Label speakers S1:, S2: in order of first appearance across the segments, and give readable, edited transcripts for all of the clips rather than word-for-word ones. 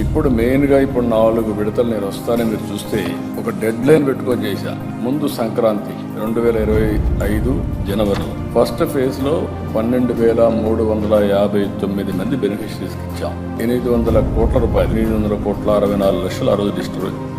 S1: ఇప్పుడు మెయిన్గా ఇప్పుడు 4 విడతలు నేను వస్తానని మీరు చూస్తే ఒక డెడ్ లైన్ పెట్టుకొని చేశా. ముందు సంక్రాంతి 2025 జనవరిలో ఫస్ట్ ఫేజ్ లో 12,359 మంది బెనిఫిషరీస్కి ఇచ్చాం. 800 కోట్ల రూపాయలు, 800 కోట్ల 64 లక్షలు ఆ రోజు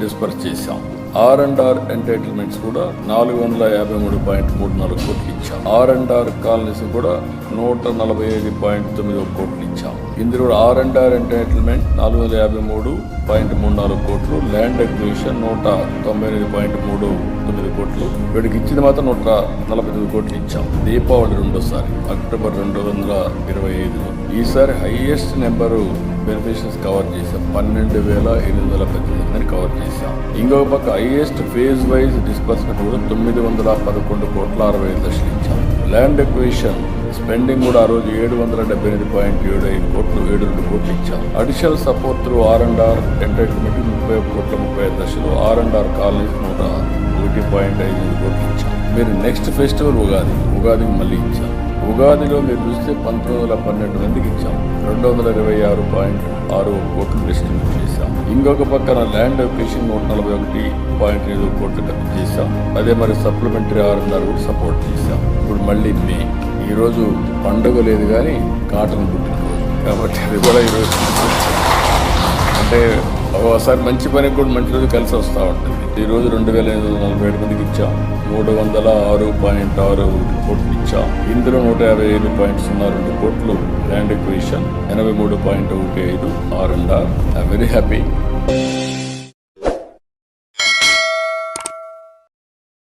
S1: డిస్పర్స్ చేశాం. R&R ఎంటైటిల్మెంట్స్ కూడా 453.34 కోట్లు ఇచ్చాం. R&R కాలనీస్ కూడా 145.91 కోట్లు ఇచ్చాం. ఇందులో R&R ఎంటైటిల్మెంట్ 453.34 కోట్లు, ల్యాండ్ అక్విజిషన్ 198.39 కోట్లు, వీడికి ఇచ్చింది మాత్రం 149 కోట్లు ఇచ్చాం. దీపావళి రెండోసారి అక్టోబర్ 2025లో ఈసారి హైయెస్ట్ నెంబరు బెనిఫిషరీస్ కవర్ చేశాం. 12,818 కవర్ చేశాం. ఇంకొక పక్క హైయెస్ట్ ఫేజ్ వైజ్ డిస్బర్స్మెంట్ కూడా 911 కోట్ల 65 లక్షలు ఇచ్చాం. ల్యాండ్ అక్విజిషన్ స్పెండింగ్ కూడా ఆ రోజు 778.75 కోట్లు, 72 కోట్లు ఇచ్చాం. Additional support through R&R entitlement 31 కోట్ల 35 లక్షలు, R&R కాలనీస్ 101.55 కోట్లు ఇచ్చాం. మీరు నెక్స్ట్ ఫెస్టివల్ ఉగాదికి మళ్ళీ ఇచ్చాం. ఉగాదిలో మీరు చూస్తే 1912 మందికి ఇచ్చాం. 226.61 కోట్లు డిస్ట్రిబ్యూట్ చేశాం. ఇంకొక పక్కన ల్యాండ్ అక్విజిషన్ 141.5 కోట్లు ఖర్చు చేశాం. అదే మరి సప్లిమెంటరీ R&R కూడా సపోర్ట్ చేశాం. ఇప్పుడు మళ్ళీ ఈరోజు పండుగ లేదు కానీ కాటన్ పుట్టినరోజు కాబట్టి అది కూడా ఈరోజు అంటే ఒకసారి మంచి పనికి కూడా మంచి రోజు కలిసి వస్తూ ఉంటుంది. ఈరోజు 2,847 మందికి ఇచ్చాం. 306.61 కోట్లు ఇచ్చాం. ఇందులో 155.02 కోట్లు land acquisition, 83.15 R&R. I'm very happy.